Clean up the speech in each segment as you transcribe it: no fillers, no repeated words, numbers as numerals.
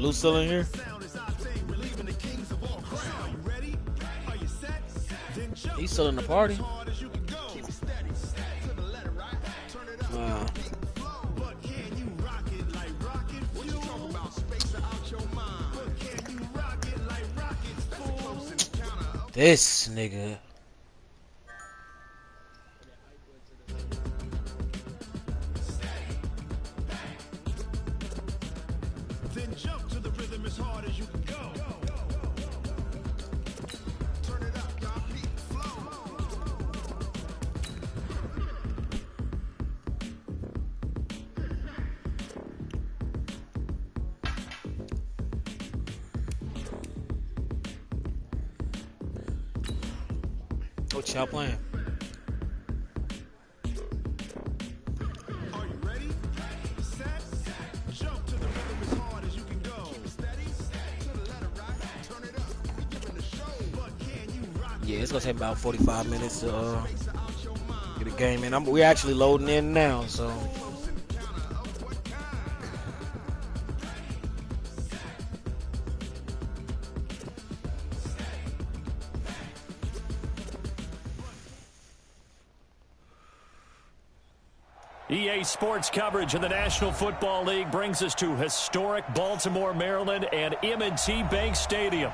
Blue still in here? He's still in the party. This nigga. Then jump to the rhythm as hard as you can go. Turn it up, y'all. Beat flow. What y'all playing? Are you ready? Set. Jump to the rhythm as hard as you can go. Keep it steady. To the letter, right? Turn it up. We giving the show. But can you rock? Yeah, it's gonna take about 45 minutes to get a game in. We're actually loading in now, so. EA Sports coverage of the National Football League brings us to historic Baltimore, Maryland, and M&T Bank Stadium.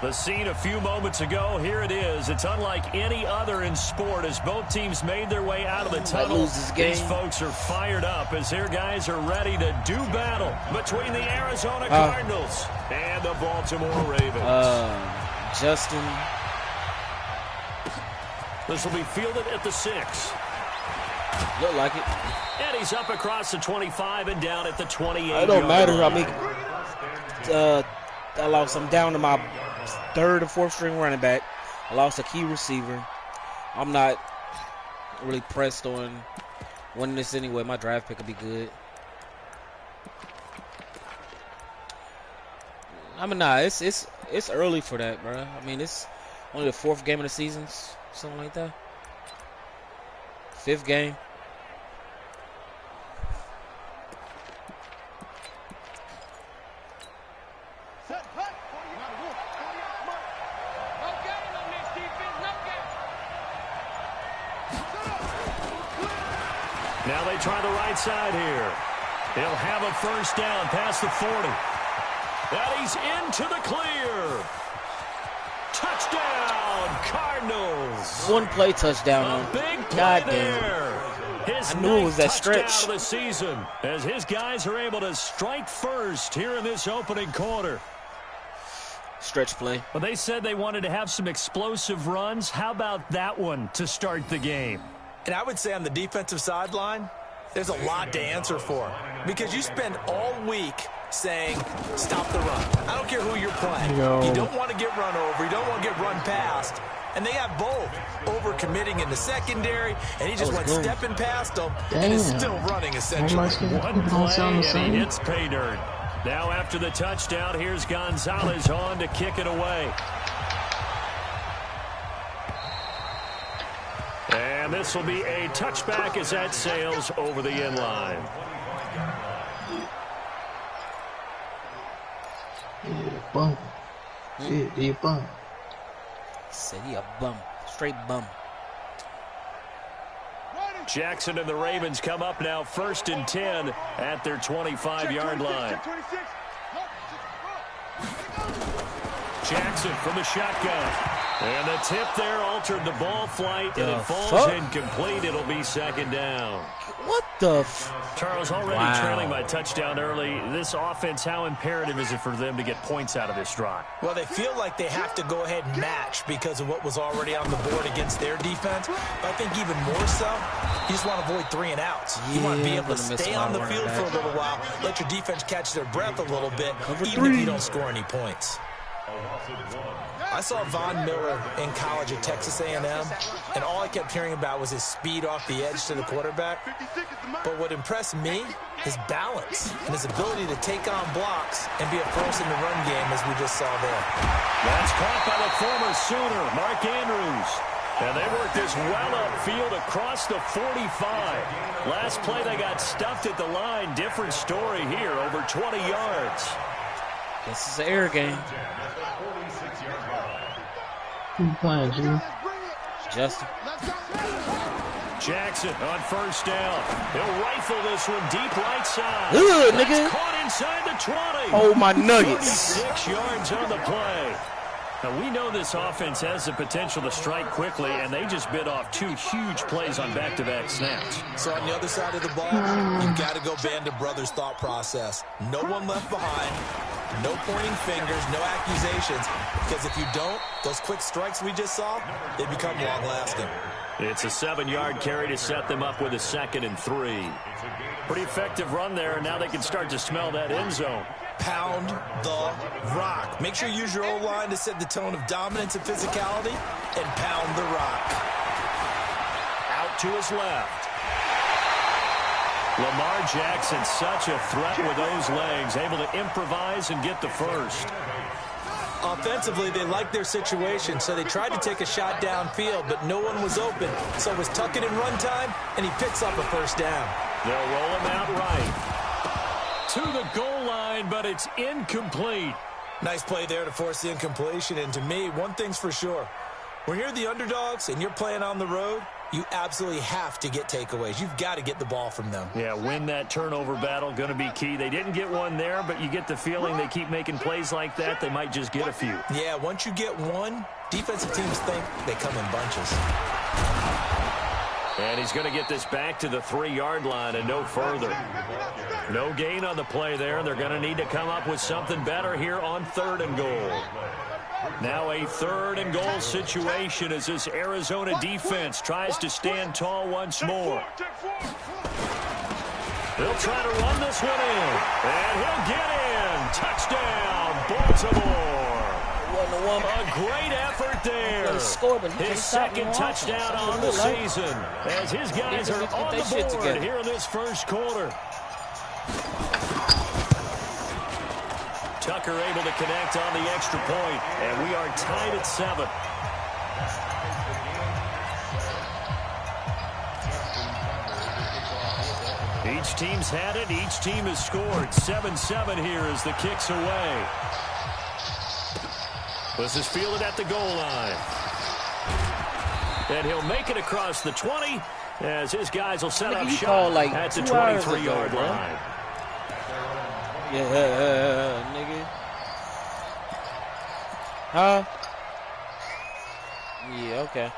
The scene a few moments ago, here it is. It's unlike any other in sport as both teams made their way out of the tunnel. These folks are fired up as their guys are ready to do battle between the Arizona Cardinals and the Baltimore Ravens. Justin. This will be fielded at the 6. Look like it. And he's up across the 25 and down at the 28. It don't matter. I mean, I lost. I'm down to my third or fourth string running back. I lost a key receiver. I'm not really pressed on winning this anyway. My draft pick will be good. I mean, nah, it's early for that, bro. I mean, it's only the 4th game of the season, something like that. 5th game. Now they try the right side here. He'll have a first down past the 40. And he's into the clear. Touchdown, Cardinals. One play touchdown. A big play God there. His I knew it was that stretch. touchdown of the season as his guys are able to strike first here in this opening quarter. Stretch play. Well, they said they wanted to have some explosive runs. How about that one to start the game? And I would say on the defensive sideline, there's a lot to answer for because you spend all week saying, stop the run. I don't care who you're playing. You don't want to get run over. You don't want to get run past. And they have both overcommitting in the secondary, and he just went stepping past them and is still running essentially. One play, and he hits pay dirt. Now after the touchdown, here's Gonzalez on to kick it away. And this will be a touchback as that sails over the end line. Bum. Yeah, bum. Said he a bum. Straight bum. Jackson and the Ravens come up now 1st and 10 at their 25-yard line. Jackson from the shotgun. And the tip there altered the ball flight, and it falls incomplete. It'll be 2nd down. What the Charles, already trailing by touchdown early. This offense, how imperative is it for them to get points out of this drive? Well, they feel like they have to go ahead and match because of what was already on the board against their defense. But I think even more so, you just want to avoid 3 and outs. You want to be able to stay on the field for a little while, let your defense catch their breath a little bit, even if you don't score any points. I saw Von Miller in college at Texas A&M, and all I kept hearing about was his speed off the edge to the quarterback. But what impressed me, his balance and his ability to take on blocks and be a force in the run game, as we just saw there. That's caught by the former Sooner, Mark Andrews. And they worked this well upfield across the 45. Last play, they got stuffed at the line. Different story here, over 20 yards. This is an air game. Who you playing, G? Justin. Jackson on first down. He'll rifle this one deep right side. Ugh, nigga. Caught inside the 20. Oh, my nuggets. 36 yards on the play. Now, we know this offense has the potential to strike quickly, and they just bit off 2 huge plays on back-to-back snaps. So on the other side of the ball, you've got to go Band of Brothers thought process. No one left behind, no pointing fingers, no accusations, because if you don't, those quick strikes we just saw, they become long-lasting. It's a 7-yard carry to set them up with a 2nd and 3. Pretty effective run there, and now they can start to smell that end zone. Pound the rock. Make sure you use your O-line to set the tone of dominance and physicality, and pound the rock. Out to his left. Lamar Jackson, such a threat with those legs, able to improvise and get the first. Offensively, they liked their situation, so they tried to take a shot downfield, but no one was open. So it was tuck it in run time, and he picks up a first down. They'll roll him out right to the goal line, but it's incomplete. Nice play there to force the incompletion. And to me, one thing's for sure. When you're the underdogs and you're playing on the road, you absolutely have to get takeaways. You've got to get the ball from them. Yeah, win that turnover battle, going to be key. They didn't get one there, but you get the feeling they keep making plays like that, they might just get a few. Yeah, once you get one, defensive teams think they come in bunches. And he's going to get this back to the 3-yard line and no further. No gain on the play there. They're going to need to come up with something better here on 3rd and goal. Now a 3rd and goal situation as this Arizona defense tries to stand tall once more. They'll try to run this one in. And he'll get in. Touchdown, Baltimore. A great effort there. His 2nd touchdown on the season as his guys are on the board here in this first quarter. Tucker able to connect on the extra point, and we are tied at 7. Each team's had it. Each team has scored. 7-7 here as the kick's away. This is fielded at the goal line. And he'll make it across the 20 as his guys will set up shot like at the 23-yard line. Yeah, nigga. Huh? Yeah, okay.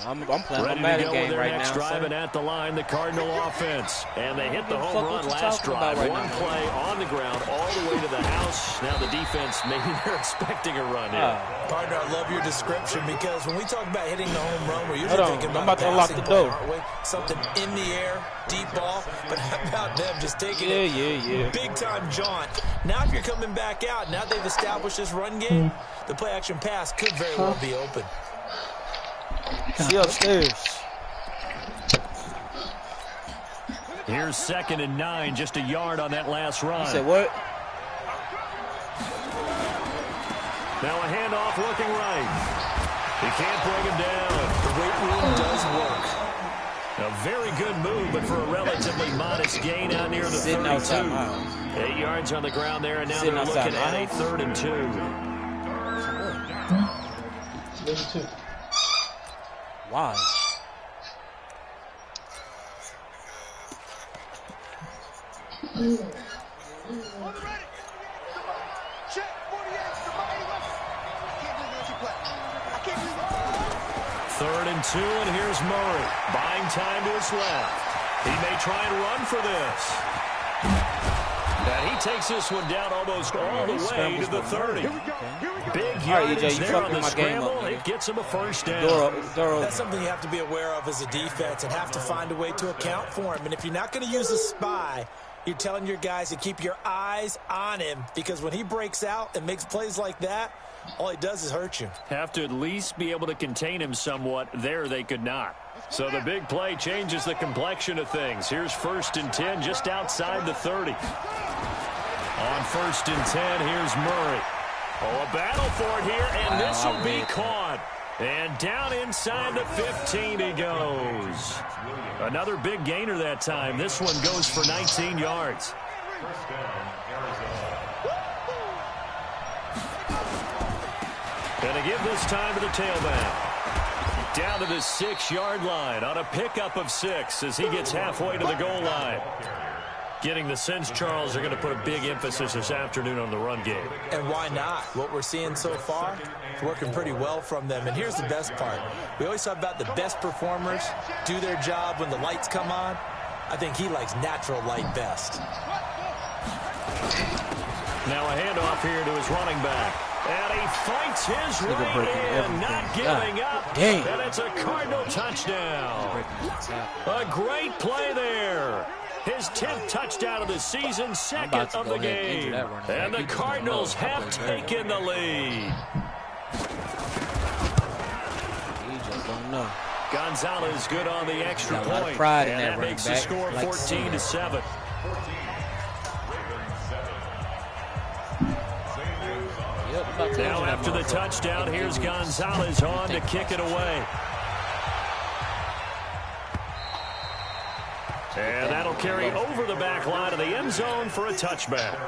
I'm playing my Madden game right now. Driving at the line, the Cardinal offense. And they hit the home run last drive. One play on the ground all the way to the house. Now the defense, maybe they're expecting a run here. Partner, I love your description because when we talk about hitting the home run, we're usually thinking about I'm about to unlock the door. Aren't we? Something in the air, deep ball. But how about them just taking it big-time jaunt? Now if you're coming back out, now they've established this run game, the play-action pass could very well be open. See upstairs. Here's 2nd and 9, just a yard on that last run. You said what? Now a handoff looking right. He can't bring him down. The weight room does work. A very good move, but for a relatively modest gain out near the 32. 8 yards on the ground there, and now they're looking at a 3rd and 2. Why? Third and 2, and here's Murray. Buying time to his left. He may try and run for this. And he takes this one down almost all the way to the 30. Big yardage there on the scramble. It gets him a first down. That's something you have to be aware of as a defense and have to find a way to account for him. And if you're not going to use a spy, you're telling your guys to keep your eyes on him, because when he breaks out and makes plays like that, all he does is hurt you. Have to at least be able to contain him somewhat. There they could not. So the big play changes the complexion of things. Here's 1st and 10 just outside the 30. On 1st and 10, here's Murray. Oh, a battle for it here, and this will be caught. And down inside the 15 he goes. Another big gainer that time. This one goes for 19 yards. And to give this time to the tailback. Down to the 6-yard line on a pickup of 6 as he gets halfway to the goal line. Getting the sense Charles are going to put a big emphasis this afternoon on the run game. And why not? What we're seeing so far is working pretty well from them. And here's the best part. We always talk about the best performers do their job when the lights come on. I think he likes natural light best. Now a handoff here to his running back. And he fights his way in, not giving up. Dang. And it's a Cardinal touchdown. A great play there. His 10th touchdown of the season, second of the game. And the Cardinals have taken the lead. He just don't know. Gonzalez good on the extra Got a lot of point. pride in And that that makes the running score back. 14-7. Now after the touchdown, here's Gonzalez on to kick it away. And that'll carry over the back line of the end zone for a touchback.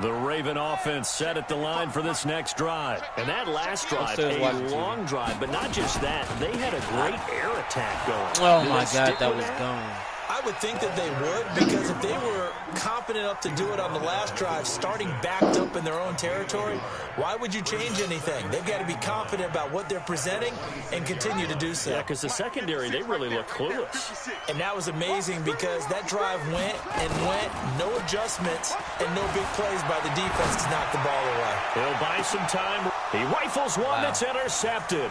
The Raven offense set at the line for this next drive. And that last drive, a long drive, but not just that. They had a great air attack going. Oh, my God, that was gone. I would think that they would, because if they were confident enough to do it on the last drive, starting backed up in their own territory, why would you change anything? They've got to be confident about what they're presenting and continue to do so. Yeah, because the secondary, they really look clueless. And that was amazing because that drive went and went, no adjustments, and no big plays by the defense to knock the ball away. He'll buy some time. He rifles one that's intercepted.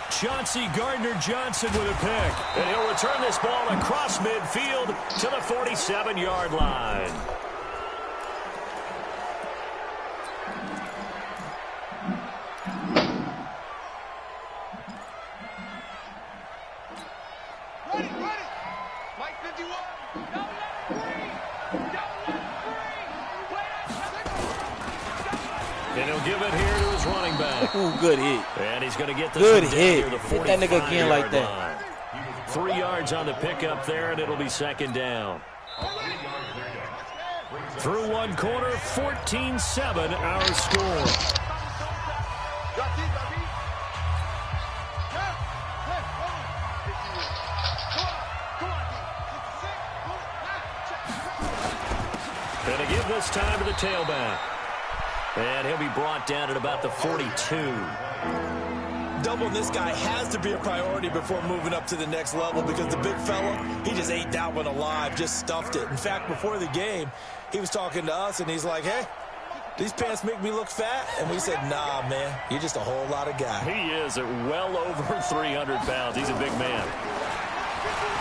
Chauncey Gardner-Johnson with a pick. And he'll return this ball across midfield to the 47-yard line. And he'll give it here to his running back. Ooh, good hit. And he's going to get this Good one down hit. near the Hit that nigga again like that. line. 3 yards on the pickup there, and it'll be second down. Through one quarter, 14-7 our score. And to give this time to the tailback. And he'll be brought down at about the 42. Doubling this guy has to be a priority before moving up to the next level, because the big fella, he just ate that one alive, just stuffed it. In fact, before the game, he was talking to us, and he's like, hey, these pants make me look fat? And we said, nah, man, you're just a whole lot of guy. He is at well over 300 pounds. He's a big man.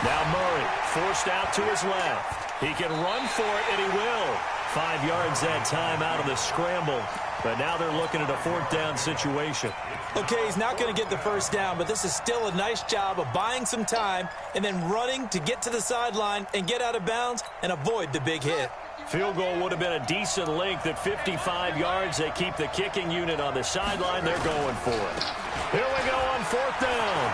Now Murray forced out to his left. He can run for it, and he will. 5 yards that time out of the scramble. But now they're looking at a fourth down situation. Okay, he's not going to get the first down, but this is still a nice job of buying some time and then running to get to the sideline and get out of bounds and avoid the big hit. Field goal would have been a decent length at 55 yards. They keep the kicking unit on the sideline. They're going for it. Here we go on fourth down.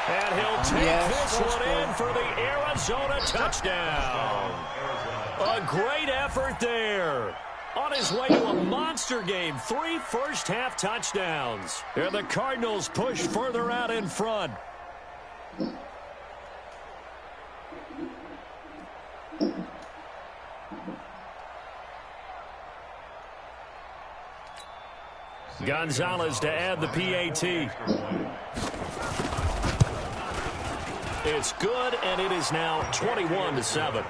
And he'll take this one in for the Arizona touchdown. A great effort there. On his way to a monster game, 3 first-half touchdowns. And the Cardinals push further out in front. Gonzalez to add the PAT. It's good, and it is now 21-7.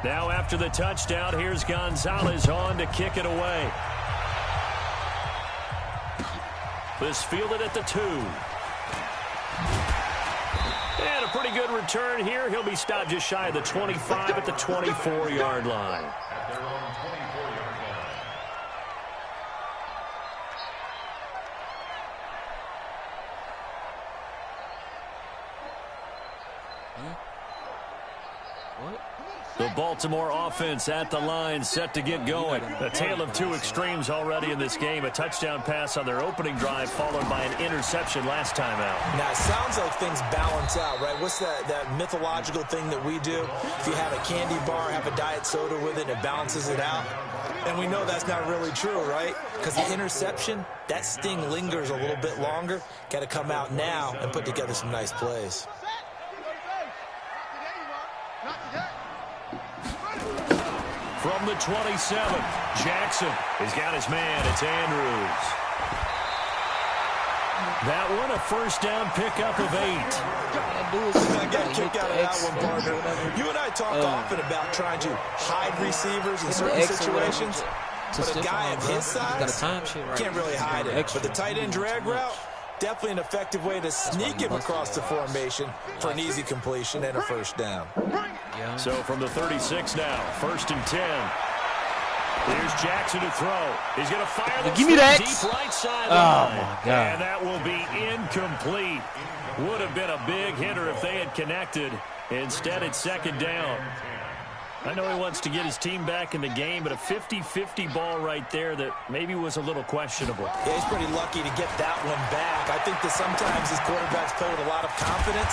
Now after the touchdown, here's Gonzalez on to kick it away. This fielded at the 2. And a pretty good return here. He'll be stopped just shy of the 25 at the 24-yard line. What? The Baltimore offense at the line, set to get going. A tale of two extremes already in this game. A touchdown pass on their opening drive, followed by an interception last time out. Now, it sounds like things balance out, right? What's that mythological thing that we do? If you have a candy bar, have a diet soda with it, it balances it out. And we know that's not really true, right? Because the interception, that sting lingers a little bit longer. Got to come out now and put together some nice plays. From the 27, Jackson has got his man. It's Andrews. That one, a first down pickup of 8. I got a kick out of that one, partner. You and I talk often about trying to hide receivers in certain situations. But a guy of his size can't really hide it. But the tight end drag route, definitely an effective way to sneak him across the formation for an easy completion and a first down. So from the 36 now, 1st and 10. Here's Jackson to throw. He's going to fire the Give me that. Deep right sideline. Oh, my God. And that will be incomplete. Would have been a big hitter if they had connected. Instead, it's 2nd down. I know he wants to get his team back in the game, but a 50-50 ball right there that maybe was a little questionable. Yeah, he's pretty lucky to get that one back. I think that sometimes his quarterbacks play with a lot of confidence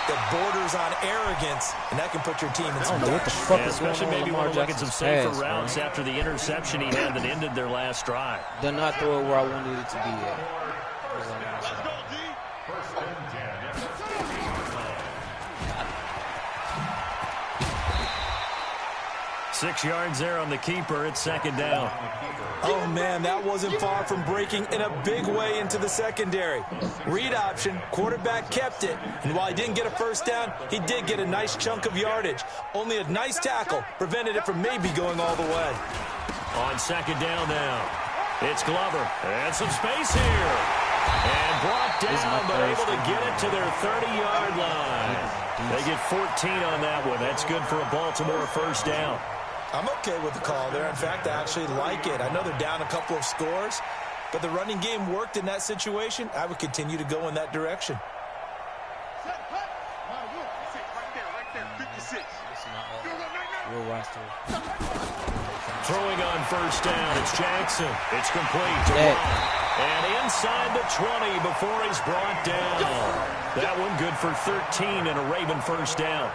that borders on arrogance, and that can put your team in some what the fuck is especially going on maybe Lamar want to look at some Jackson's safer pass, routes man. after the interception he had that ended their last drive. Did not throw it where I wanted it to be at. 6 yards there on the keeper. It's 2nd down. Oh, man, that wasn't far from breaking in a big way into the secondary. Read option, quarterback kept it. And while he didn't get a first down, he did get a nice chunk of yardage. Only a nice tackle prevented it from maybe going all the way. On 2nd down now, it's Glover. And some space here. And brought down, but able to get it to their 30-yard line. They get 14 on that one. That's good for a Baltimore first down. I'm okay with the call there. In fact, I actually like it. I know they're down a couple of scores, but the running game worked in that situation. I would continue to go in that direction. Real roster. Throwing on first down, it's Jackson. It's complete to Watt. And inside the 20 before he's brought down. That one good for 13 and a Raven first down.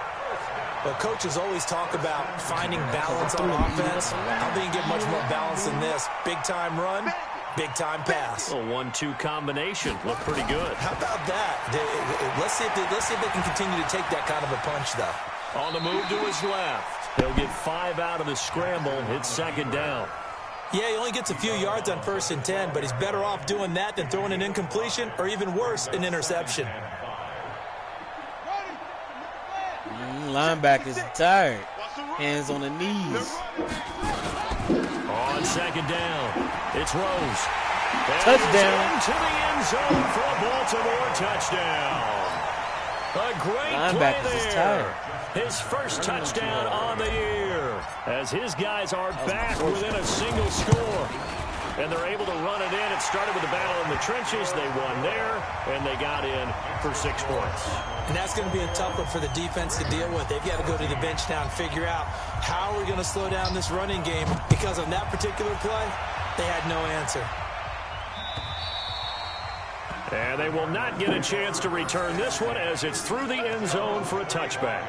Well, coaches always talk about finding balance on offense. I don't think you get much more balance than this. Big-time run, big-time pass. A 1-2 combination. Looked pretty good. How about that? Let's see if they can continue to take that kind of a punch, though. On the move to his left. They'll get 5 out of the scramble. It's 2nd down. Yeah, he only gets a few yards on 1st and 10, but he's better off doing that than throwing an incompletion or even worse, an interception. Linebackers are tired. Hands on the knees. On 2nd down, it's Rose. Touchdown. To the end zone for a Baltimore touchdown. A great play there. His first touchdown on the year as his guys are back within a single score. And they're able to run it in. It started with a battle in the trenches. They won there, and they got in for 6 points. And that's going to be a tough one for the defense to deal with. They've got to go to the bench now and figure out how are we going to slow down this running game, because on that particular play, they had no answer. And they will not get a chance to return this one as it's through the end zone for a touchback.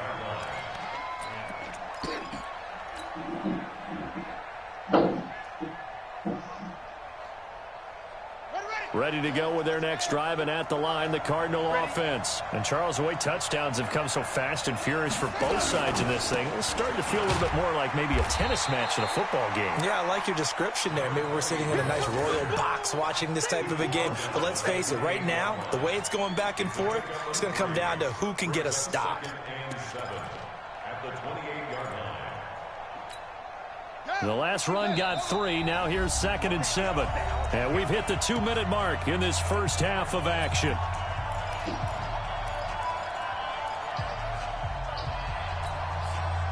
Ready to go with their next drive, and at the line, the Cardinal offense. And Charles, the way touchdowns have come so fast and furious for both sides in this thing, it's starting to feel a little bit more like maybe a tennis match in a football game. Yeah, I like your description there. Maybe we're sitting in a nice royal box watching this type of a game. But let's face it, right now, the way it's going back and forth, it's going to come down to who can get a stop. The last run got 3. Now here's 2nd and 7. And we've hit the 2-minute mark in this first half of action.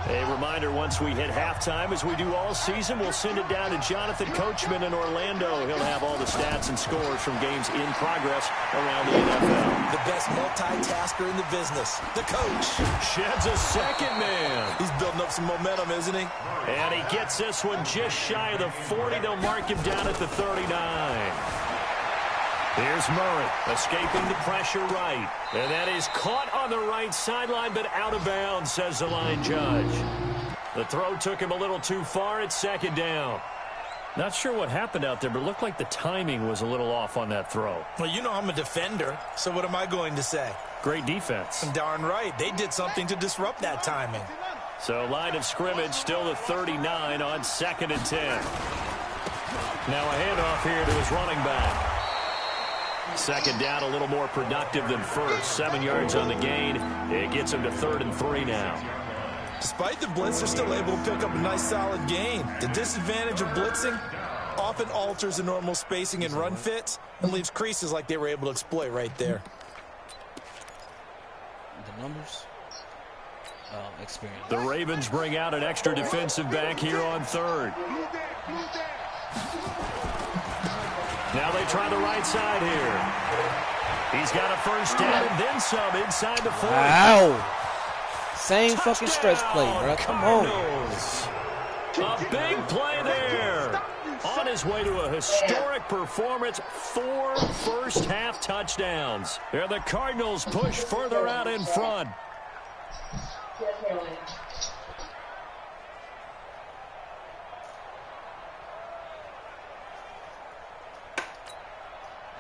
A reminder, once we hit halftime, as we do all season, we'll send it down to Jonathan Coachman in Orlando. He'll have all the stats and scores from games in progress around the NFL. the best multitasker in the business, the coach. Sheds a second man. He's building up some momentum, isn't he? And he gets this one just shy of the 40. They'll mark him down at the 39. Here's Murray, escaping the pressure right. And that is caught on the right sideline, but out of bounds, says the line judge. The throw took him a little too far at second down. Not sure what happened out there, but it looked like the timing was a little off on that throw. Well, you know I'm a defender, so what am I going to say? Great defense. Darn right. They did something to disrupt that timing. So line of scrimmage still the 39 on 2nd and 10. Now a handoff here to his running back. Second down, a little more productive than first. 7 yards on the gain. It gets him to 3rd and 3 now. Despite the blitz, they're still able to pick up a nice solid gain. The disadvantage of blitzing often alters the normal spacing and run fits and leaves creases like they were able to exploit right there. The numbers? Experience. The Ravens bring out an extra defensive back here on 3rd. Now they try the right side here. He's got a first down and then some inside the 40. Wow. Same fucking stretch play, bro. Come on. A big play there. On his way to a historic performance, 4 first-half touchdowns. And the Cardinals push further out in front.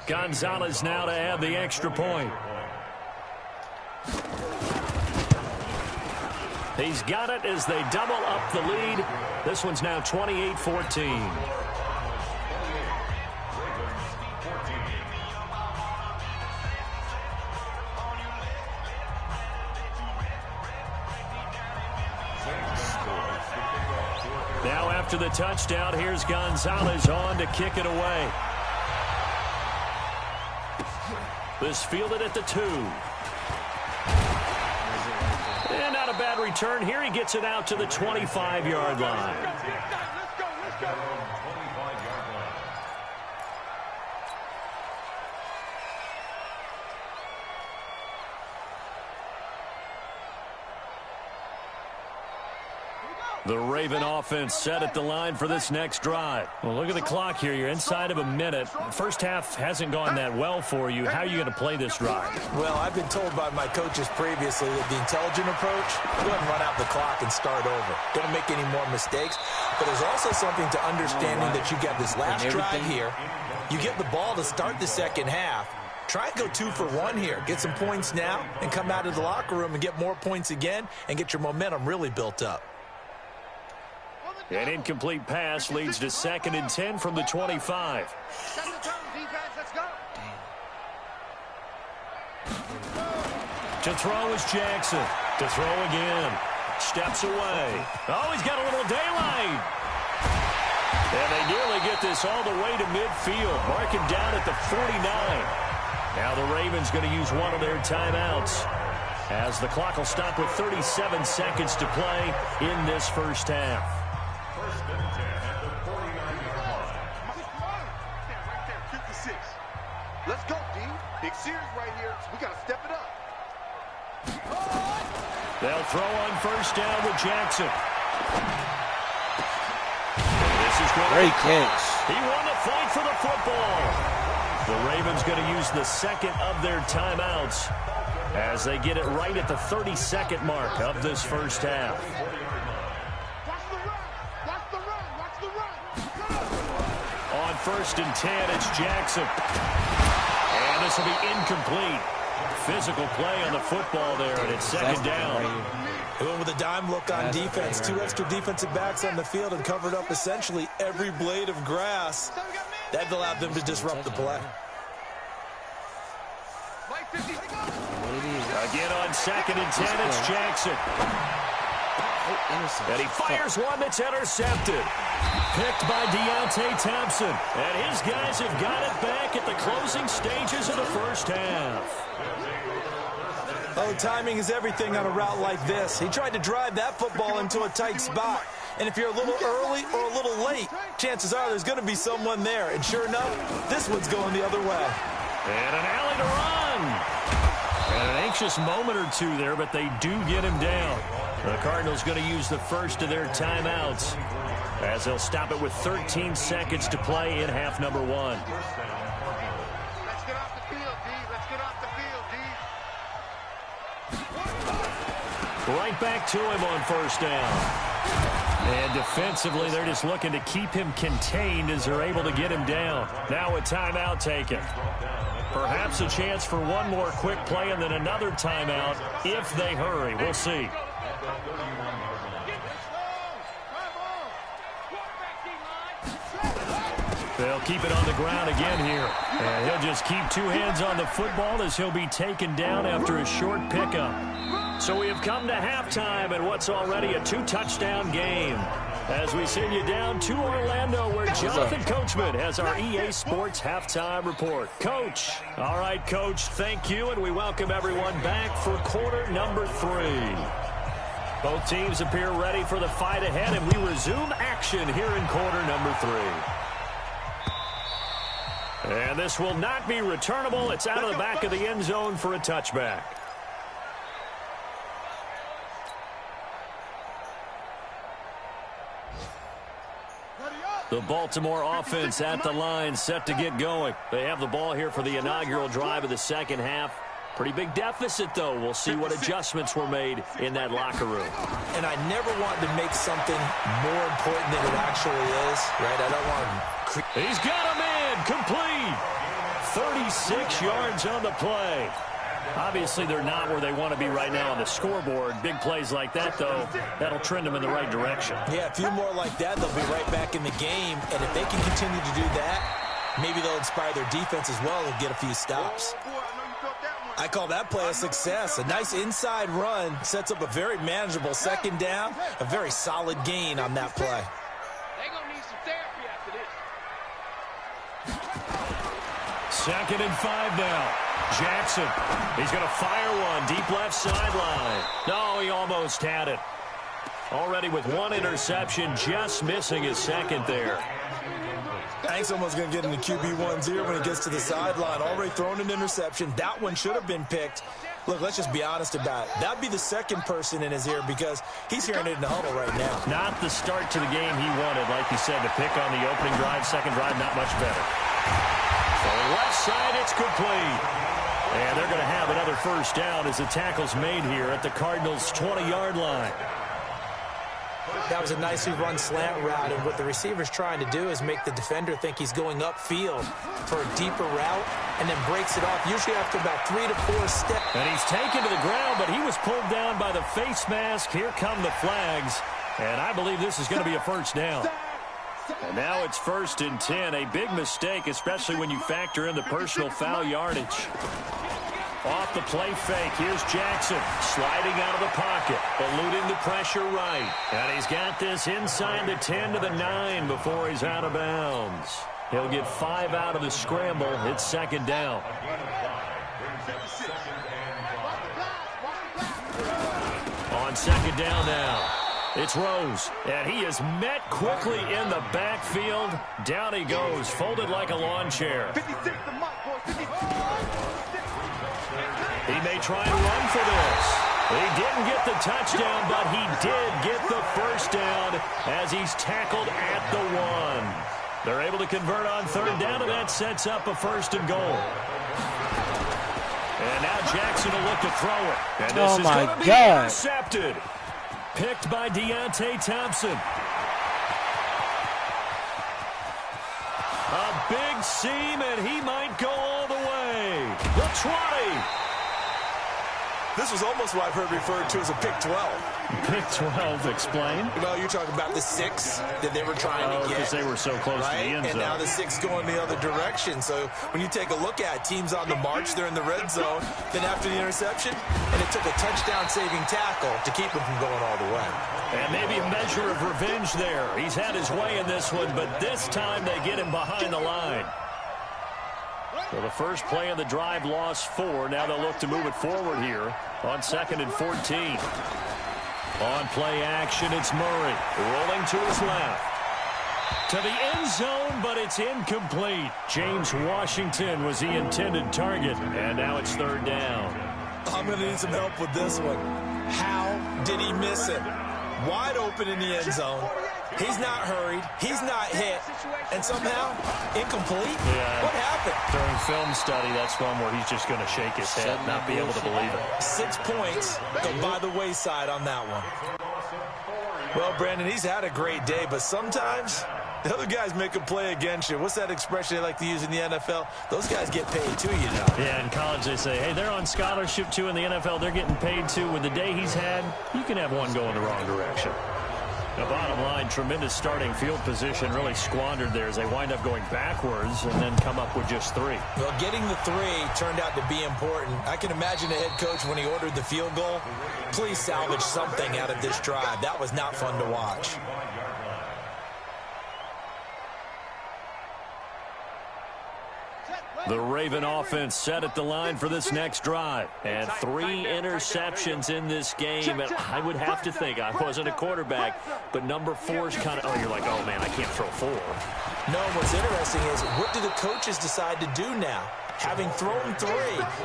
Gonzalez now to add the extra point. He's got it as they double up the lead. This one's now 28-14. Now after the touchdown, here's Gonzalez on to kick it away. This fielded at the 2. And not a bad return here. He gets it out to the 25-yard line. Let's go. The Raven offense set at the line for this next drive. Well, look at the clock here. You're inside of a minute. First half hasn't gone that well for you. How are you going to play this drive? Well, I've been told by my coaches previously that the intelligent approach, go ahead and run out the clock and start over. Don't make any more mistakes. But there's also something to understanding that you got this last drive here. You get the ball to start the second half. Try and go 2 for 1 here. Get some points now and come out of the locker room and get more points again and get your momentum really built up. An incomplete pass leads to 2nd and 10 from the 25. To throw is Jackson. To throw again. Steps away. Oh, he's got a little daylight. And they nearly get this all the way to midfield. Mark him down at the 49. Now the Ravens going to use one of their timeouts, as the clock will stop with 37 seconds to play in this first half. Let's go, D. Big series right here. We got to step it up. They'll throw on first down with Jackson. This is great catch. He won the fight for the football. The Ravens going to use the second of their timeouts as they get it right at the 32nd mark of this first half. On 1st and 10, it's Jackson. And this will be incomplete. Physical play on the football there, and it's second down. They went with a dime look on defense. 2 extra defensive backs on the field and covered up essentially every blade of grass. That allowed them to disrupt the play. Again on 2nd and 10, it's Jackson. And he fires one that's intercepted. Picked by Deontay Thompson. And his guys have got it back at the closing stages of the first half. Oh, timing is everything on a route like this. He tried to drive that football into a tight spot. And if you're a little early or a little late, chances are there's going to be someone there. And sure enough, this one's going the other way. And an alley to run. anxious moment or two there, but they do get him down. The Cardinals going to use the first of their timeouts as they'll stop it with 13 seconds to play in half number 1. Let's get off the field, D. Let's get off the field, D. Right back to him on first down. And defensively, they're just looking to keep him contained as they're able to get him down. Now a timeout taken. Perhaps a chance for one more quick play and then another timeout if they hurry. We'll see. They'll keep it on the ground again here. And he'll just keep two hands on the football as he'll be taken down after a short pickup. So we have come to halftime in what's already a 2-touchdown game. As we send you down to Orlando, where Jonathan Coachman has our EA Sports halftime report. Coach. All right, Coach, thank you, and we welcome everyone back for quarter number 3. Both teams appear ready for the fight ahead, and we resume action here in quarter number 3. And this will not be returnable. It's out of the back of the end zone for a touchback. The Baltimore offense at the line, set to get going. They have the ball here for the inaugural drive of the second half. Pretty big deficit, though. We'll see what adjustments were made in that locker room. And I never want to make something more important than it actually is, right? I don't want to... He's got a man, complete. 36 yards on the play. Obviously, they're not where they want to be right now on the scoreboard. Big plays like that, though, that'll trend them in the right direction. Yeah, a few more like that, they'll be right back in the game. And if they can continue to do that, maybe they'll inspire their defense as well and get a few stops. I call that play a success. A nice inside run sets up a very manageable second down, a very solid gain on that play. They're going to need some therapy after this. 2nd and 5 now. Jackson, he's going to fire one deep left sideline. No, he almost had it. Already with one interception, just missing his second there. I think someone's going to get in the QB1's ear when he gets to the sideline. Already thrown an interception. That one should have been picked. Look, let's just be honest about it. That'd be the second person in his ear because he's hearing it in the huddle right now. Not the start to the game he wanted, like you said, to pick on the opening drive, second drive, not much better. So left side, it's complete. And they're going to have another first down as the tackle's made here at the Cardinals' 20-yard line. That was a nicely run slant route, and what the receiver's trying to do is make the defender think he's going upfield for a deeper route and then breaks it off, usually after about 3 to 4 steps. And he's taken to the ground, but he was pulled down by the face mask. Here come the flags, and I believe this is going to be a first down. And now it's 1st and 10, a big mistake, especially when you factor in the personal foul yardage. Off the play fake, here's Jackson, sliding out of the pocket, eluding the pressure right. And he's got this inside the 10 to the 9 before he's out of bounds. He'll get 5 out of the scramble. It's 2nd down. On 2nd down now. It's Rose, and he is met quickly in the backfield. Down he goes, folded like a lawn chair. He may try and run for this. He didn't get the touchdown, but he did get the first down as he's tackled at the 1. They're able to convert on 3rd down, and that sets up a 1st and goal. And now Jackson will look to throw it. And this is going to be intercepted. Picked by Deontay Thompson. A big seam, and he might go all the way. The 20. This was almost what I've heard referred to as a pick 12. Pick 12, explain. Well, you're talking about the 6 that they were trying to get. Because they were so close to the end zone. And now the 6 going the other direction. So when you take a look at teams on the march, they're in the red zone. Then after the interception, and it took a touchdown-saving tackle to keep him from going all the way. And maybe a measure of revenge there. He's had his way in this one, but this time they get him behind the line. So the first play of the drive lost 4. Now they'll look to move it forward here on 2nd and 14. On play action, it's Murray rolling to his left. To the end zone, but it's incomplete. James Washington was the intended target, and now it's 3rd down. I'm going to need some help with this one. How did he miss it? Wide open in the end zone. He's not hurried. He's not hit. And somehow, incomplete? Yeah. What happened? During film study, that's one where he's just going to shake his head, not be able to believe it. 6 points go by the wayside on that one. Well, Brandon, he's had a great day, but sometimes the other guys make a play against you. What's that expression they like to use in the NFL? Those guys get paid too, you know. Yeah, in college they say, hey, they're on scholarship too. In the NFL, they're getting paid too. With the day he's had, you can have one go in the wrong direction. The bottom line, tremendous starting field position, really squandered there as they wind up going backwards and then come up with just 3. Well, getting the 3 turned out to be important. I can imagine the head coach when he ordered the field goal. Please salvage something out of this drive. That was not fun to watch. The Raven offense set at the line for this next drive. And 3 interceptions in this game. And I would have to think, I wasn't a quarterback, but number 4 is kind of, oh, you're like, oh, man, I can't throw 4. No, what's interesting is, what do the coaches decide to do now? Having thrown 3,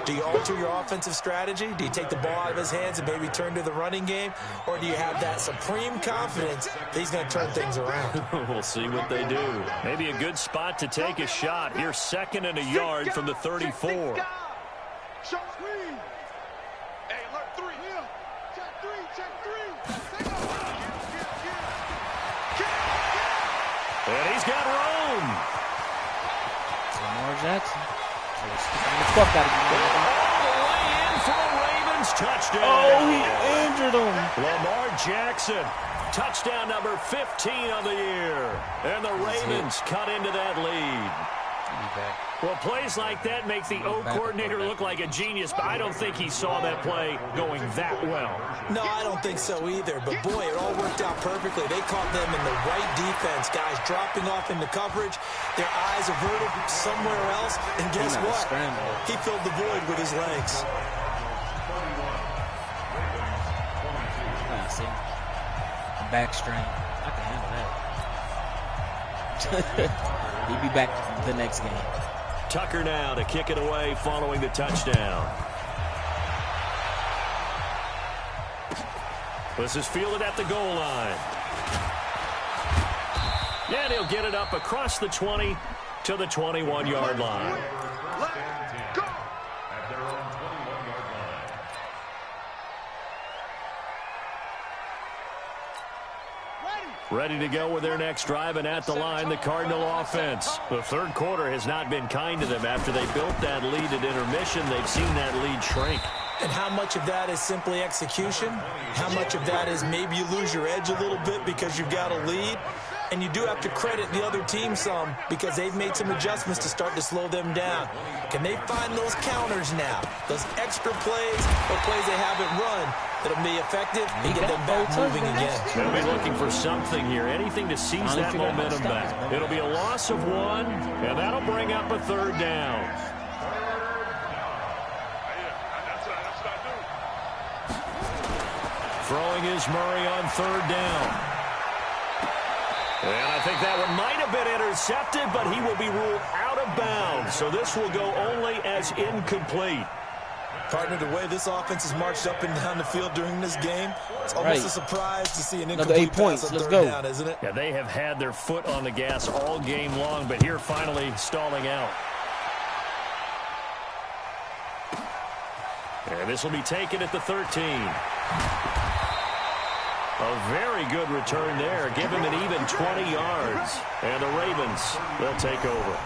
do you alter your offensive strategy? Do you take the ball out of his hands and maybe turn to the running game? Or do you have that supreme confidence that he's going to turn things around? We'll see what they do. Maybe a good spot to take a shot. Here's 2nd and a yard from the 34. And he's got Rome. Lamar Jackson. Fuck out of All the way in for a Ravens touchdown. Oh, he injured him. Lamar Jackson, touchdown number 15 on the year. And the Ravens cut into that lead. Well, plays like that make the O coordinator look like a genius, but I don't think he saw that play going that well. No, I don't think so either. But, boy, it all worked out perfectly. They caught them in the right defense. Guys dropping off into coverage. Their eyes averted somewhere else. And guess what? He filled the void with his legs. Back strain. I can handle that. He'll be back the next game. Tucker now to kick it away following the touchdown. This is fielded at the goal line. And he'll get it up across the 20 to the 21-yard line. Ready to go with their next drive, and at the line, the Cardinal offense. The third quarter has not been kind to them. After they built that lead at intermission, they've seen that lead shrink. And how much of that is simply execution? How much of that is maybe you lose your edge a little bit because you've got a lead? And you do have to credit the other team some because they've made some adjustments to start to slow them down. Can they find those counters now? Those extra plays or plays they haven't run that'll be effective and get them back moving again. They'll be looking for something here, anything to seize that momentum back. It'll be a loss of 1, and that'll bring up a 3rd down. Throwing is Murray on 3rd down. And I think that one might have been intercepted, but he will be ruled out of bounds. So this will go only as incomplete. Partner, the way this offense has marched up and down the field during this game, it's almost a surprise to see an incomplete Another 8 points. pass on Let's 3rd go. down, isn't it? Yeah, they have had their foot on the gas all game long, but here finally stalling out. And this will be taken at the 13. A very good return there. Give him an even 20 yards. And the Ravens, they'll take over.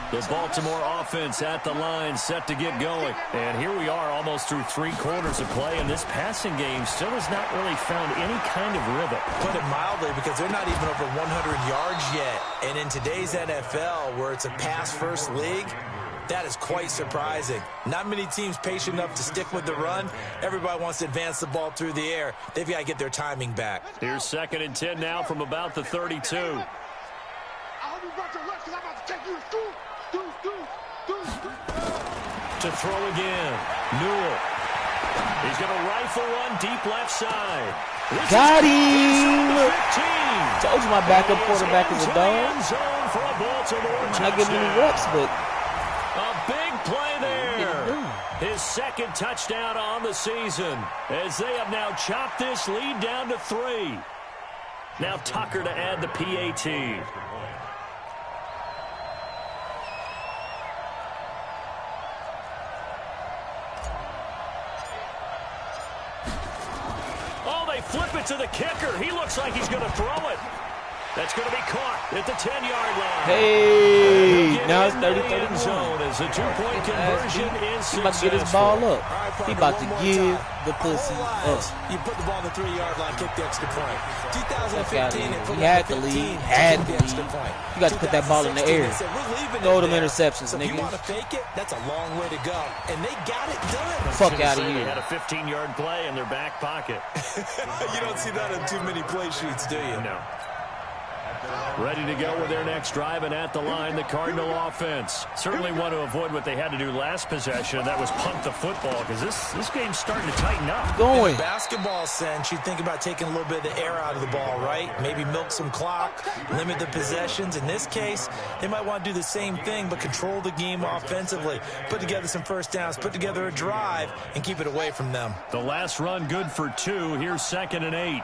The Baltimore offense at the line, set to get going. And here we are almost through 3 quarters of play, and this passing game still has not really found any kind of rhythm. Put it mildly, because they're not even over 100 yards yet. And in today's NFL, where it's a pass-first league, that is quite surprising. Not many teams patient enough to stick with the run. Everybody wants to advance the ball through the air. They've got to get their timing back. Here's 2nd and 10 now from about the 32. To throw again. Newell. He's going to rifle one deep left side. Got him! Told you my backup quarterback is a dog. Not getting any reps, but a big play there. His second touchdown on the season, as they have now chopped this lead down to 3. Now Tucker to add the PAT. Oh, they flip it to the kicker. He looks like he's going to throw it. That's going to be caught at the 10-yard line. Hey, now it's 30-31. Zone as a two-point conversion is He about to get his ball up. Right, He about to give the pussy up. You put the ball on the 3-yard line, kick the extra point. 2015, He had to lead. Had to lead. You got to put that ball in the air. Throw them interceptions, so if you want to nigga. fake it, that's a long way to go. And they got it done. Fuck out of They here. had a 15-yard play in their back pocket. You don't see that on too many play sheets, do you? No. Ready to go with their next drive, and at the line, the Cardinal offense. Certainly want to avoid what they had to do last possession. That was punt the football, because this game's starting to tighten up. Going. In a basketball sense, you think about taking a little bit of the air out of the ball, right? Maybe milk some clock, limit the possessions. In this case, they might want to do the same thing, but control the game offensively. Put together some first downs, put together a drive, and keep it away from them. The last run good for 2. Here's 2nd and 8.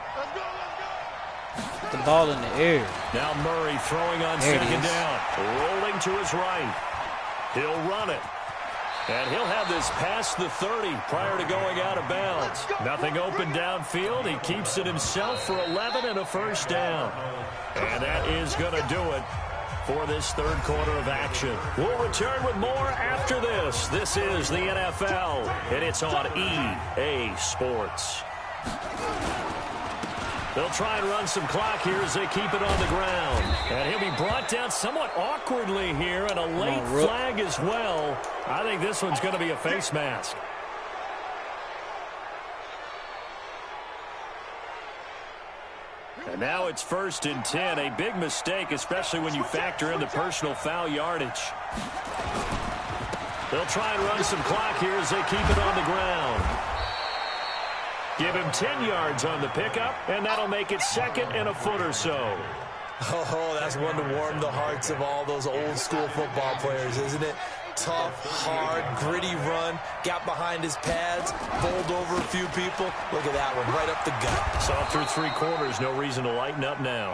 Put the ball in the air. Now Murray throwing on There it 2nd is. down. Rolling to his right. He'll run it. And he'll have this past the 30 prior to going out of bounds. Nothing open downfield. He keeps it himself for 11 and a first down. And that is going to do it for this third quarter of action. We'll return with more after this. This is the NFL, and it's on EA Sports. They'll try and run some clock here as they keep it on the ground. And he'll be brought down somewhat awkwardly here, and a late flag as well. I think this one's going to be a face mask. And now it's 1st and 10. A big mistake, especially when you factor in the personal foul yardage. They'll try and run some clock here as they keep it on the ground. Give him 10 yards on the pickup, and that'll make it 2nd and a foot or so. Oh, that's one to warm the hearts of all those old-school football players, isn't it? Tough, hard, gritty run, got behind his pads, bowled over a few people. Look at that one, right up the gut. Saw through 3 quarters, no reason to lighten up now.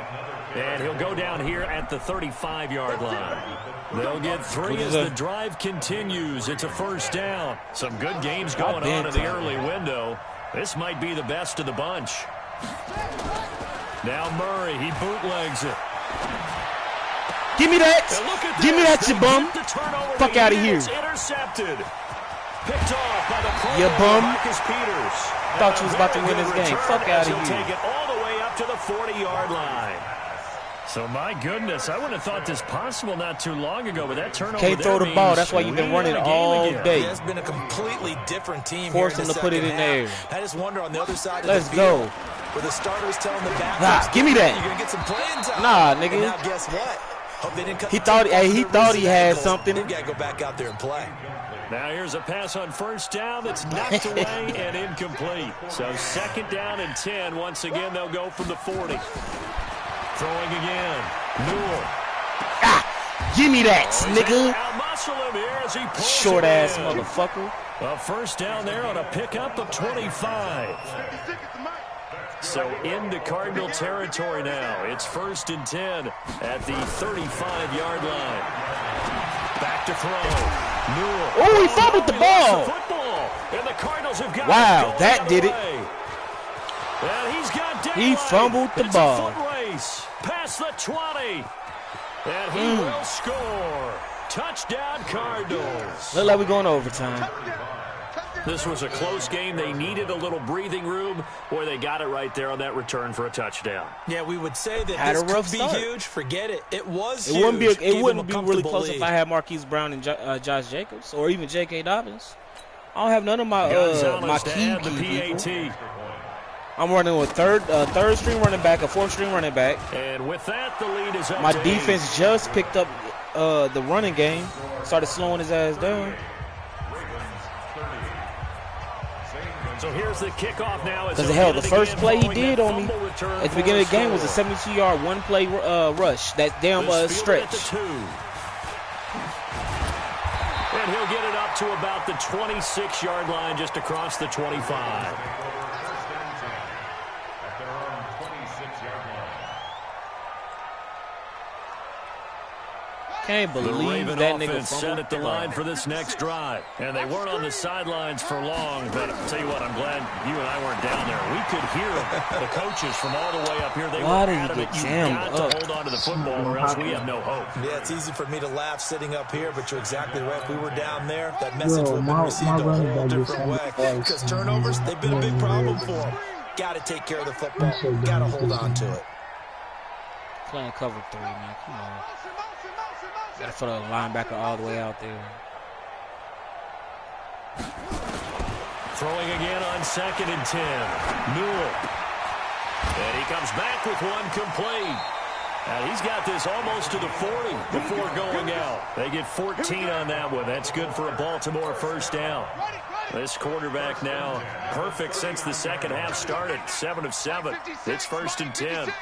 And he'll go down here at the 35-yard line. They'll get 3 as the drive continues. It's a first down. Some good games going on in the early window. This might be the best of the bunch. Now Murray, he bootlegs it. Give me that. Give me that, you bum. Fuck out of here. Intercepted. Picked off by the You bum. Marcus Peters. Thought you was about to win this game. Fuck out of He'll here. take it all the way up to the 40-yard line. So, my goodness, I wouldn't have thought this possible not too long ago, but that turnover Can't throw the ball. That's why you've been running all day. It has been a completely different team. Force him to put it in there. I just wonder on the other side of Let's the field, go. where the starters telling the backups, Nah, give me that. you're going to get some playing time. Nah, nigga. And now guess what? Hope they didn't cut He the thought- tape off hey, of he their thought he receiver had ankles. something. They've got to go back out there and play. Now here's a pass on first down that's knocked away and incomplete. So 2nd down and 10. Once again, they'll go from the 40. Throwing again. Newell. Give me that, nigga. Out-muscle him here as he pulls Short it ass in. motherfucker. A first down there on a pickup of 25. So into Cardinal territory now. It's 1st and 10 at the 35-yard line. Back to throw. Newell. Oh, he fumbled the He lost ball. the football. And the Cardinals have got Wow, it going that did it. away. And he's got He daylight. fumbled the It's ball. a foot race. Past the 20. And he will score. Touchdown, Cardinals. Look like we're going overtime. This was a close game. They needed a little breathing room. Boy, they got it right there on that return for a touchdown. Yeah, we would say that Had this a rough could be start. huge. Forget it. It was It huge. wouldn't be. It Gave wouldn't them a be really comfortable close lead. if I had Marquise Brown and Josh Jacobs or even J.K. Dobbins. I don't have none of my Gonzalez to key add the people. PAT. I'm running with third string running back, a 4th string running back. And with that, the lead is up My to 8. defense just picked up the running game, started slowing his ass down. So here's the kickoff now. Because hell, the first play he did on me at the beginning of the game was a 72-yard one-play rush. That damn stretch. And he'll get it up up to about the 26-yard line, just across the 25. Can't The believe Raven that nigga offense set at the line for this next drive. And they weren't on the sidelines for long, but I'll tell you what, I'm glad you and I weren't down there. We could hear the coaches from all the way up here. They Why were did he adamant, get you jammed got up? to hold on to the football or else we have no hope. Yeah, it's easy for me to laugh sitting up here, but you're exactly right. If we were down there, that message would have been received a whole different way. Because turnovers, they've been a big problem for them. Got to take care of the football. Got to hold on to it. Playing cover 3, man. Come on. Got to put a linebacker all the way out there. Throwing again on 2nd and 10. Newell. And he comes back with one complete. And he's got this almost to the 40 before going out. They get 14 on that one. That's good for a Baltimore first down. This quarterback now perfect since the second half started. 7 of 7. It's 1st and 10.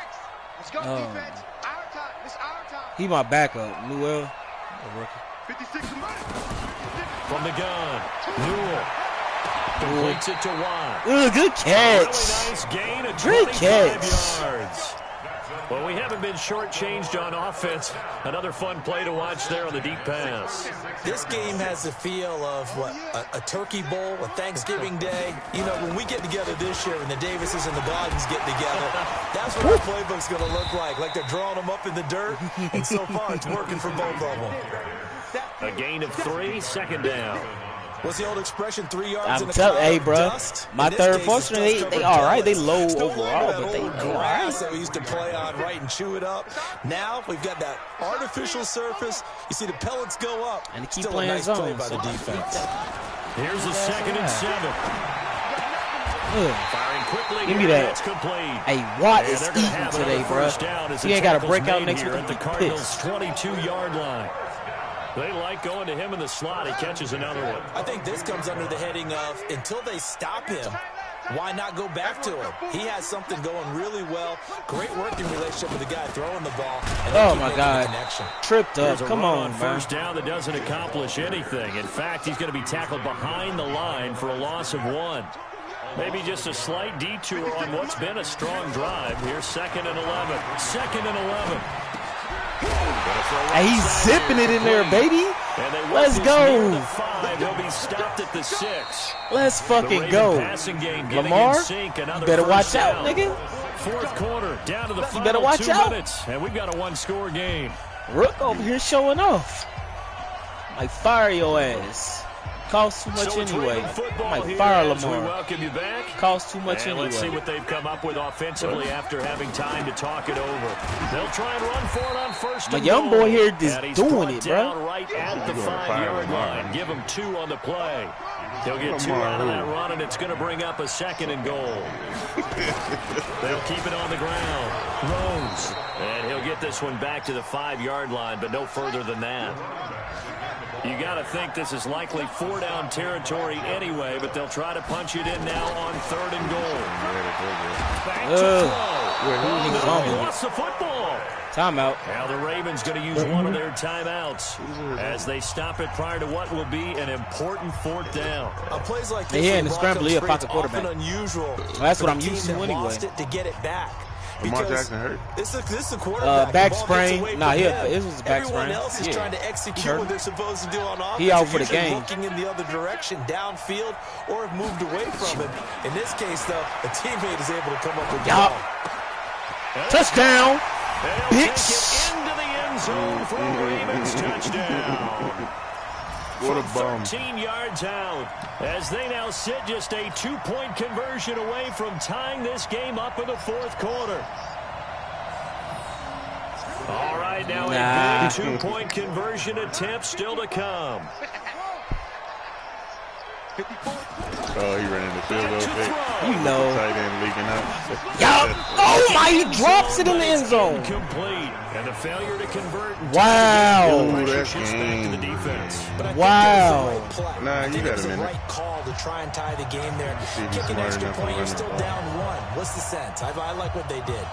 He my backup, Newell. From the gun, Newell completes it to Watt. Ooh, good catch. Really nice gain of Great 25 catch. yards. Well, we haven't been shortchanged on offense. Another fun play to watch there on the deep pass. This game has the feel of, what, a turkey bowl, a Thanksgiving day. You know, when we get together this year and the Davises and the Gardens get together, that's what our playbook's going to look like. Like they're drawing them up in the dirt, and so far it's working for both of them. A gain of 3, 2nd down. What's the old expression, 3 yards I'm in a telling, cloud hey, of bro. dust? My In this third case, fortune, it's they all right. They low Still overall, that but they old all grass right. that we used to play on, right, and chew it up. Now we've got that artificial surface. You see the pellets go up. And they keep Still playing a nice play zone, by so the defense. Here's a 2nd and 7. Firing quickly. Give me here, that. That's complete. Hey, Watt And is they're gonna eating have today, another bro. first down as the He ain't got to tackle's break out made next here week. at the He Cardinals' pissed. 22-yard line. They like going to him in the slot. He catches another one. I think this comes under the heading of, until they stop him, why not go back to him? He has something going really well. Great working relationship with the guy throwing the ball. And Oh, keep my making the God. connection. Tripped up. There's a Come run on, man. first down that doesn't accomplish anything. In fact, he's going to be tackled behind the line for a loss of 1. Maybe just a slight detour on what's been a strong drive. Here's 2nd and 11. 2nd and 11. Hey, he's zipping it in there, baby. And they Let's go. The 5. He'll be stopped at the 6. Let's The fucking Raven go. passing game getting Lamar, in sync. Another you better first watch out, down. nigga. 4th quarter, down to the final better watch 2 out. minutes. And we've got a 1-score game. Rook over here showing off. Like, fire your ass. Costs too much So it's anyway. Raven football Like, here fire as we Lamar. welcome you back. Costs too much And let's see anyway. what they've come up with offensively after having time to talk it over. They'll try and run for it on 1st My and young goal. boy here just And he's doing brought it, bro. down right at the 5-yard line. Give him 2 on the play. He'll get 2 out of that run, and it's going to bring up a 2nd and goal. They'll keep it on the ground. Rose. And he'll get this one back to the 5-yard line, but no further than that. You got to think this is likely 4-down territory anyway, but they'll try to punch it in now on 3rd and goal. Back to throw. He He fumbled. lost the football. Timeout. Now the Ravens going to use one of their timeouts as they stop it prior to what will be an important 4th down. On plays like Yeah, this, in the scramble, he a pocket often quarterback. unusual. That's what for I'm the team used to that anyway. lost it to get it back. Lamar Because Jackson hurt. This is a quarterback. Back The ball sprain. gets away Nah, from he- him. this was a back Everyone sprain. else is Yeah. trying to He execute hurt. what they're supposed to do on offense. He out They're for the usually game. looking in the other direction, downfield, or have moved away from him. In this case, though, a teammate is able to come up with the Yup. ball. Touchdown. They'll Bitch. take it into the end zone for a Ravens touchdown. What a From bum. 13 yards out as they now sit just a 2-point conversion away from tying this game up in the 4th quarter. All right, now Nah. a big 2-point conversion attempt still to come. Oh, he ran in the field goal fake. You know. Tight end leaking out. Yup. Oh, my. He drops it in the end zone. Incomplete. And the failure to convert. Wow. Ooh, that's Shifts back to the game. defense. But I think Wow. it was the right play. Nah, I you think got it was a the minute. right call to try and tie the game there. see if he's Kick an smart extra enough to point, you're run the still ball. down 1. What's the sense? I like what they did.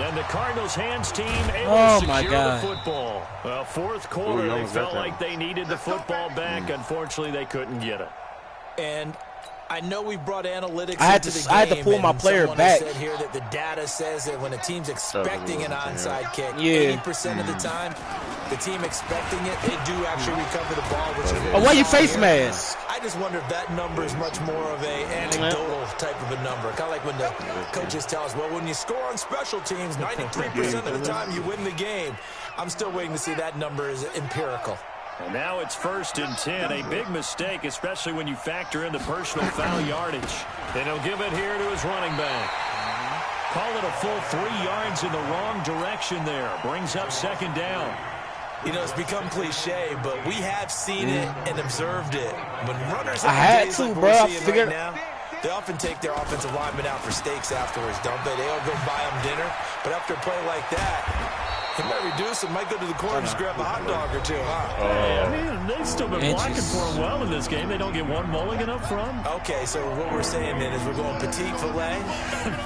And the Cardinals hands team able Oh to my secure God. the football. Well, fourth quarter, they felt like they needed the football back. Unfortunately, they couldn't get it. And I know we brought analytics I had into to- the game. I had to pull my and player someone back. Said here that the data says that when a team's expecting an onside kick, Yeah. 80% of the time, the team expecting it, they do actually recover the ball. Which is Oh, why you what we face saw here. mask? I just wonder if that number is much more of a anecdotal type of a number. Kind of like when the coaches tell us, well, when you score on special teams, 93% of the time you win the game. I'm still waiting to see that number is empirical. And now it's 1st and 10. A big mistake, especially when you factor in the personal foul yardage. And he'll give it here to his running back. Call it a full 3 yards in the wrong direction there. Brings up 2nd down. You know, it's become cliche, but we have seen it and observed it. When runners I have had days to, like bro. we're I seeing figured- right now, they often take their offensive linemen out for steaks afterwards, don't they? They'll go buy them dinner. But after a play like that, he might reduce it, might go to the corner and just grab a hot dog or two, huh? I mean, they've still been blocking Inches. for him well in this game. They don't get one mulligan up front. Okay, so what we're saying then is we're going petite filet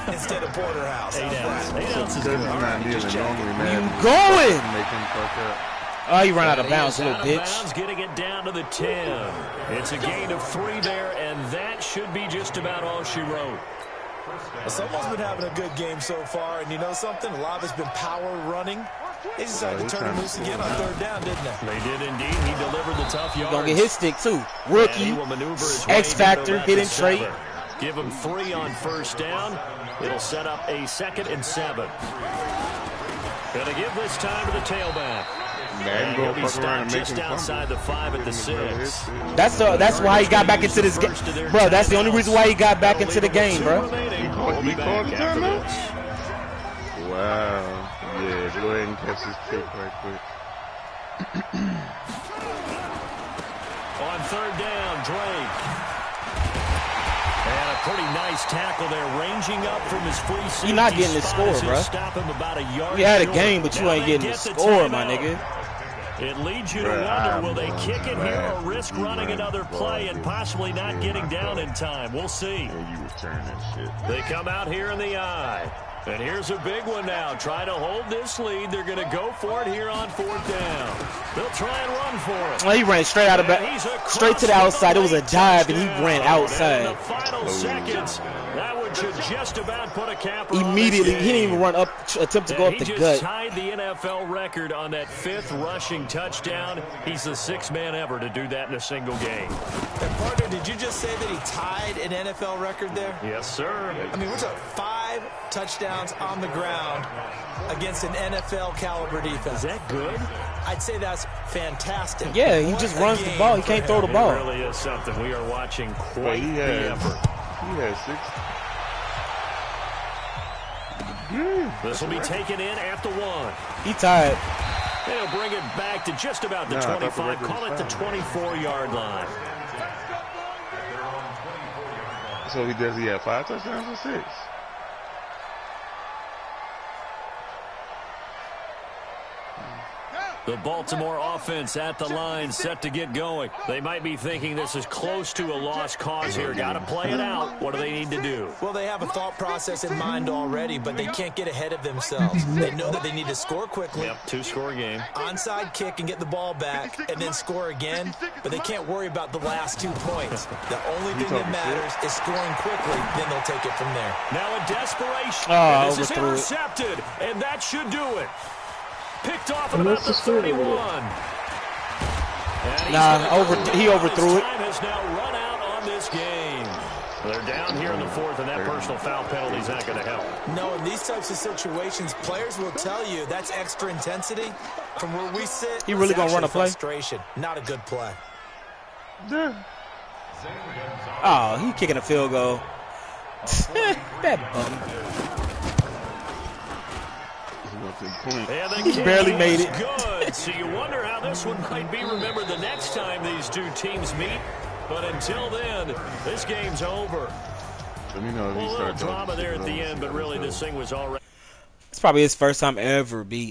instead of porterhouse. 8 How's ounces. that? 8 ounces. Because Good. he's All not right, kneeling just check. normally, man. going? Make him fuck up. Oh, you run out of He bounds, is little out of bitch. bounds, getting it down to the 10. It's a gain of 3 there, and that should be just about all she wrote. Someone's been having a good game so far, and you know something? A lot of it's been power running. They decided to turn him loose again on 3rd down, didn't they? They did indeed. He delivered the tough yards. Gonna get his stick too. And he Rookie. will maneuver his way X Factor, into about hidden the trait. 7. Give him 3 on 1st down. It'll set up a 2nd and 7. Gonna give this time to the tailback. Man, He'll go be fuck around and stopped make just him outside the 5 at the 6. That's why he got back into this game, bro. That's the only reason why he got back into the game, bro. He called the timeout? Wow. Yeah, go ahead and catch his pick right quick. On 3rd down, Drake. And a pretty nice tackle there, ranging up from his free safety. You're not getting the spot score, as he'll bro. Stop him about a yard We had a short. game, but you Now ain't they getting the get score, my timeout. nigga. It leads you to Bruh, wonder, will I'm they kick it here or glad risk you running ran another the play ball and this possibly game. not getting down in time? We'll see. Yeah, you return that shit. They come out here in the eye. And here's a big one now. Try to hold this lead. They're going to go for it here on 4th down. They'll try and run for it. Well, he ran straight out of And back, he's straight to the across outside. It was a late dive, and he touchdown. ran And in outside. the final seconds, that one should just about put a capper on this Immediately, he didn't game. even run up, attempt to go And up the he just gut. tied the NFL record on that 5th rushing touchdown. He's the 6th man ever to do that in a single game. And partner, did you just say that he tied an NFL record there? Yes, sir. I mean, we're talking 5 touchdowns on the ground against an NFL caliber defense. Is that good? I'd say that's fantastic. Yeah, he What just a runs the game ball. He for can't throw the him. ball. It really is something. We are watching But quite he the has effort. 6. This will be taken in at the 1. He tied. And he'll bring it back to just about the Nah, I thought the 25. record Call was it the 24-yard line. So he have 5 touchdowns or 6? The Baltimore offense at the line, set to get going. They might be thinking this is close to a lost cause here. Got to play it out. What do they need to do? Well, they have a thought process in mind already, but they can't get ahead of themselves. They know that they need to score quickly, Yep, 2-score game. onside kick and get the ball back, and then score again, but they can't worry about the last 2 points. The only thing that matters is scoring quickly, then they'll take it from there. Now in desperation. Oh, And this is overthrew it. intercepted, and that should do it. Picked off at And about that's the the story. 31. And he's Nah, gonna go he down. overthrew His it. time has now run out on this game. They're down here in the 4th, and that personal foul penalty is not going to help. No, in these types of situations, players will tell you that's extra intensity. From where we sit, He really it's gonna run a actually play? frustration. Not a good play. Yeah. Oh, he kicking a field goal. That bum. And the He kick barely was made it. Good. So you wonder how this one might be remembered the next time these two teams meet. But until then, this game's over. Let me know if Well, he a little starts drama there at the end, but really this thing was already. It's probably his first time ever beating.